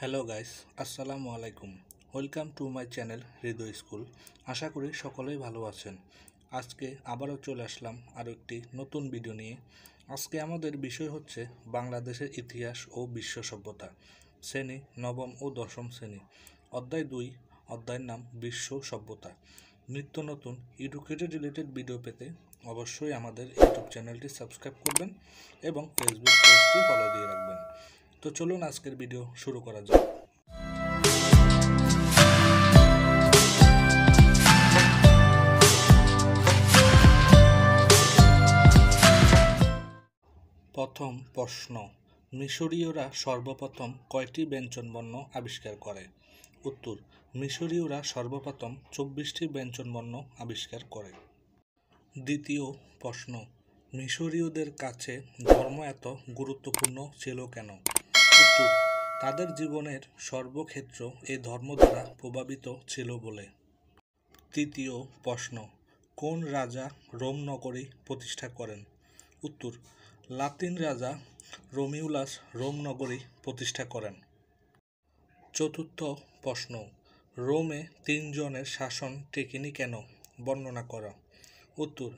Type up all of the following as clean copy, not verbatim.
Hello guys, আসসালামু আলাইকুম। Welcome to my channel Hriday school. আশা করি সকলেই ভালো আছেন। আজকে আবারও চলে আসলাম আরও একটি নতুন ভিডিও নিয়ে। আজকে আমাদের বিষয় হচ্ছে বাংলাদেশের ইতিহাস ও বিশ্ব সভ্যতা, শ্রেণী নবম ও দশম শ্রেণী, অধ্যায় 2, অধ্যায়ের নাম বিশ্ব সভ্যতা। নিত্য নতুন এডুকেটেড রিলেটেড ভিডিও পেতে অবশ্যই আমাদের ইউটিউব চ্যানেলটি সাবস্ক্রাইব করবেন এবং ফেসবুক পেজটি ফলো দিয়ে রাখবেন। তো চলুন আজকের ভিডিও শুরু করা যাক। প্রথম প্রশ্ন, মিশরীয়রা সর্বপ্রথম কয়টি ব্যঞ্জনবর্ণ আবিষ্কার করে? উত্তর, মিশরীয়রা সর্বপ্রথম 24টি ব্যঞ্জনবর্ণ আবিষ্কার করে। দ্বিতীয় প্রশ্ন, মিশরীয়দের কাছে ধর্ম এত গুরুত্বপূর্ণ ছিল কেন? উত্তর, তাদের জীবনের সর্বক্ষেত্র এই ধর্ম দ্বারা প্রভাবিত ছিল বলে। তৃতীয় প্রশ্ন, কোন রাজা রোম নগরী প্রতিষ্ঠা করেন? উত্তর, লাতিন রাজা রোমিউলাস রোম নগরী প্রতিষ্ঠা করেন। চতুর্থ প্রশ্ন, রোমে 3 জনের শাসন টেকেনি কেন? বর্ণনা করা। উত্তর,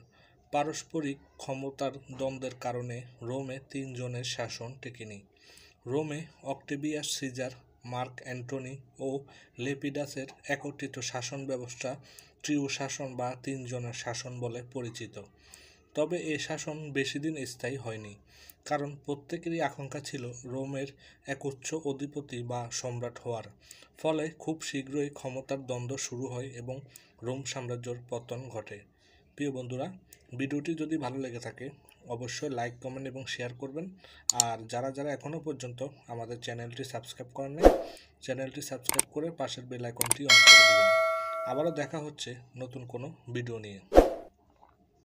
পারস্পরিক ক্ষমতার দ্বন্দ্বের কারণে রোমে 3 জনের শাসন টেকেনি। রোমে অক্টেভিয়াস সিজার, মার্ক অ্যান্টনি ও লেপিডাসের একত্রিত শাসন ব্যবস্থা ট্রিও শাসন বা 3 জনের শাসন বলে পরিচিত। তবে এ শাসন বেশি দিন স্থায়ী হয়নি, কারণ প্রত্যেকেরই আকাঙ্ক্ষা ছিল রোমের এক উচ্চ অধিপতি বা সম্রাট হওয়ার। ফলে খুব শীঘ্রই ক্ষমতার দ্বন্দ্ব শুরু হয় এবং রোম সাম্রাজ্যের পতন ঘটে। প্রিয় বন্ধুরা, ভিডিওটি যদি ভালো লেগে থাকে অবশ্যই লাইক, কমেন্ট এবং শেয়ার করবেন। আর যারা এখনও পর্যন্ত আমাদের চ্যানেলটি সাবস্ক্রাইব করেননি, চ্যানেলটি সাবস্ক্রাইব করে পাশের বেল আইকনটি অন করে দেবেন। আবারও দেখা হচ্ছে নতুন কোনো ভিডিও নিয়ে।